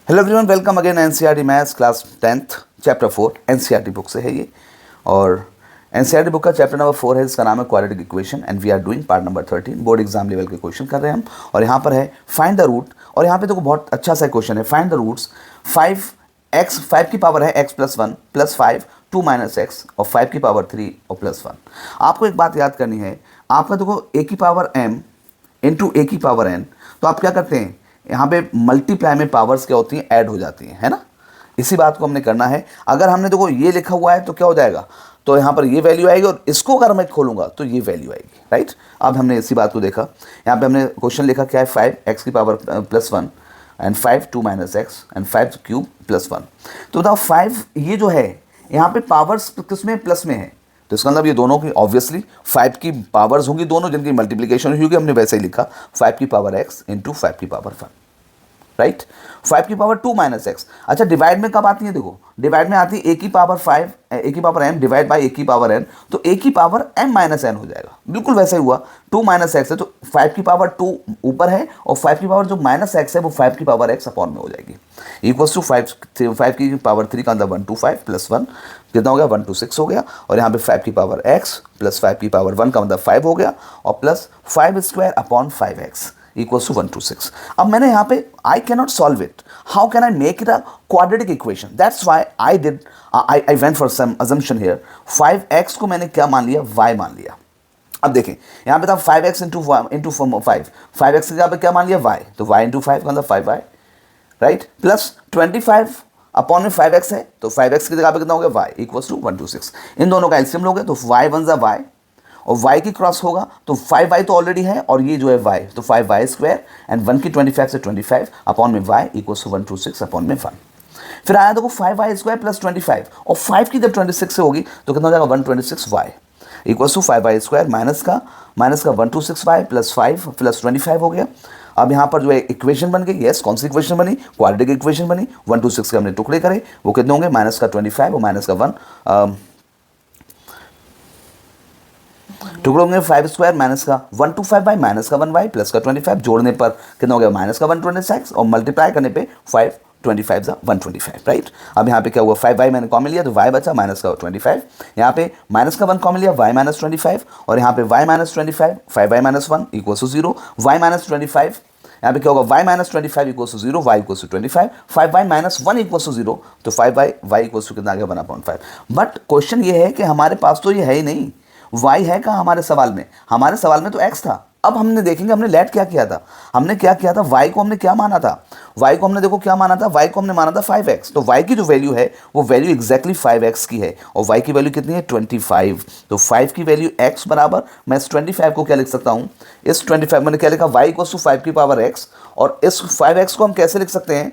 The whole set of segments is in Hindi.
Hello everyone, welcome again. NCERT maths class 10th chapter 4 NCERT book से है ये। और एनसीईआरटी बुक का चैप्टर नंबर 4 है, इसका नाम है quadratic equation and we are doing part number 13। Board exam level के क्वेश्चन कर रहे हैं हम। और यहाँ पर है फाइंड द रूट, और यहाँ पे देखो बहुत अच्छा सा क्वेश्चन है। फाइंड द रूट्स 5 की पावर है x plus 1 plus 5 2 minus x और 5 की पावर 3 और प्लस 1। आपको एक बात याद करनी है, आपका देखो a की पावर m इंटू a की पावर n, तो आप क्या करते हैं यहाँ पे मल्टीप्लाई में पावर्स क्या होती हैं, ऐड हो जाती हैं, है ना। इसी बात को हमने करना है। अगर हमने देखो ये लिखा हुआ है तो क्या हो जाएगा, तो यहाँ पर ये वैल्यू आएगी और इसको अगर मैं खोलूंगा तो ये वैल्यू आएगी, राइट। अब हमने इसी बात को देखा, यहाँ पे हमने क्वेश्चन लिखा क्या है, 5x की power plus 1 and 5 2 minus x and 5 cube plus 1। तो बताओ 5 ये जो है यहाँ पे पावर्स किसमें, प्लस में है, तो इसका मतलब ये दोनों की ऑब्वियसली 5 की पावर्स होंगी दोनों, जिनकी मल्टीप्लिकेशन होगी। हमने वैसे ही लिखा 5 की पावर x इंटू 5 की पावर 1, राइट। 5 की पावर 2 माइनस एक्स। अच्छा, डिवाइड में कब आती है, देखो डिवाइड में आती है a की पावर 5 a की power m divide by a की पावर n, तो a की पावर m माइनस n हो जाएगा। बिल्कुल वैसे ही हुआ, 2 माइनस एक्स है तो 5 की पावर 2 ऊपर है और 5 की पावर जो माइनस एक्स है वो 5 की पावर x अपॉन में हो जाएगी। इक्वल्स टू 5 की पावर 3 का अंदर 1 2 5 प्लस 1 कितना हो गया, 1 2 6 हो गया। और यहाँ पे 5 की पावर x प्लस 5 की पावर 1 का मतलब 5 हो गया और plus 5 square upon 5x equals to 1 to 6। अब मैंने यहाँ पे I cannot solve it. How can I make it a quadratic equation? That's why I went for some assumption here. 5x को मैंने क्या मान लिया, y मान लिया। अब देखें यहाँ पे था 5x इंटू 5, 5x की जगह पे क्या मान लिया, y, तो y इंटू 5 का मतलब 5y, राइट। प्लस 25 अपॉन में 5x है तो 5x की जगह पे कितना हो गया, y इक्वल्स टू 1 to 6। इन दोनों का एलसीएम लोगे तो y वन जा y और y की क्रॉस होगा तो 5y तो ऑलरेडी है और ये जो है y, तो 5y स्क्वायर एंड 1 की 25 से 25 अपॉन में y equals to 1 to 6 upon में 1। फिर आया देखो 5y स्क्वायर प्लस 25 और 5 की जब 26 से होगी तो कितना हो जाएगा, 126y equals to 5y square minus का 126y प्लस 5 प्लस 25 हो गया। अब यहाँ पर जो है इक्वेशन बन गई, यस, कौन सी इक्वेशन बनी, क्वाड्रेटिक इक्वेशन बनी। 1 to 6 के हमने टुकड़े करे, वो कितने होंगे, माइनस का 25 और माइनस का 1 टुकड़े होंगे 5 स्क्वायर माइनस का 1 to 5 बाई माइनस का 1y प्लस का 25, जोड़ने पर कितना हो गया, माइनस का 126 और मल्टीप्लाई करने पे 5 25 125, राइट। अब यहाँ पे क्या हुआ, 5y मैंने कॉमन लिया तो y बचा माइनस का 25, यहाँ पे माइनस का 1 कॉमन लिया y माइनस 25 और यहाँ पे y minus 25 5y minus 1 equals to 0, y minus 25 यहाँ पे क्या होगा, y minus 25 equals to 0, y equals to 25, 5y minus 1 equals to 0, तो 5y y इक्वल्स टू कितना आ गया, 1/5। बट क्वेश्चन ये है कि हमारे पास तो ये है ही नहीं, y है कहाँ हमारे सवाल में, हमारे सवाल में तो x था। अब हमने देखेंगे हमने लेट क्या किया था, हमने क्या किया था, y को हमने क्या माना था, y को हमने देखो क्या माना था, y को हमने माना था 5x, तो y की जो वैल्यू है वो वैल्यू एग्जैक्टली 5x की है और y की वैल्यू कितनी है, 25। तो 5 की वैल्यू x बराबर, मैं इस 25 को क्या लिख सकता हूँ, इस 25 मैंने क्या लिखा, y इक्वल्स टू 5 की पावर x, और इस 5x को हम कैसे लिख सकते हैं,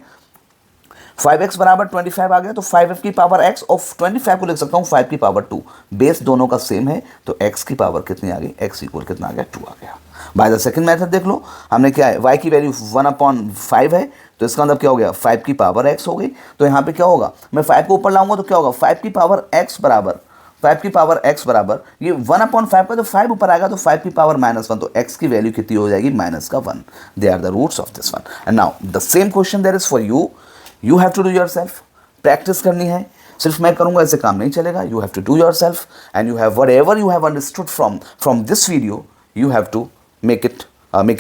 5x बराबर 25 आ गया तो 5f की पावर x और 25 को लिख सकता हूँ 5 की पावर 2, बेस दोनों का सेम है तो x की पावर कितनी आ गई, x इक्वल कितना आ गया, 2 आ गया। बाय द सेकंड मेथड देख लो, हमने क्या है, y की वैल्यू 1/5 है तो इसका मतलब क्या हो गया, 5 की पावर x हो गई। तो यहाँ पे क्या होगा, मैं 5 को ऊपर लाऊंगा तो क्या होगा, 5 की पावर x बराबर, 5 की पावर x बराबर ये 1/5 का, तो 5 ऊपर आएगा तो 5 की पावर -1, तो x की वैल्यू कितनी हो जाएगी, माइनस का 1। They are the roots of this one. And now the same question there is for you, you have to do yourself, practice करनी है, सिर्फ मैं करूंगा ऐसे काम नहीं चलेगा। You have to do yourself and you have whatever you have understood from this video, you have to make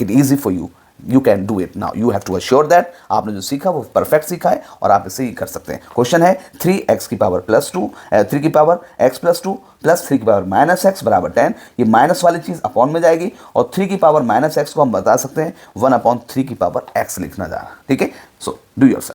it easy for you, you can do it. Now you have to assure that आपने जो सीखा वो परफेक्ट सीखा है और आप इसे ही कर सकते हैं। क्वेश्चन है 3x की पावर प्लस 2, 3 की पावर x प्लस 2 प्लस 3 की पावर माइनस x बराबर 10, ये माइनस वाली चीज़ अपॉन में जाएगी और 3 की पावर माइनस x को हम बता सकते हैं 1/3 की पावर x लिखना जा रहा है, ठीक है। So do your self.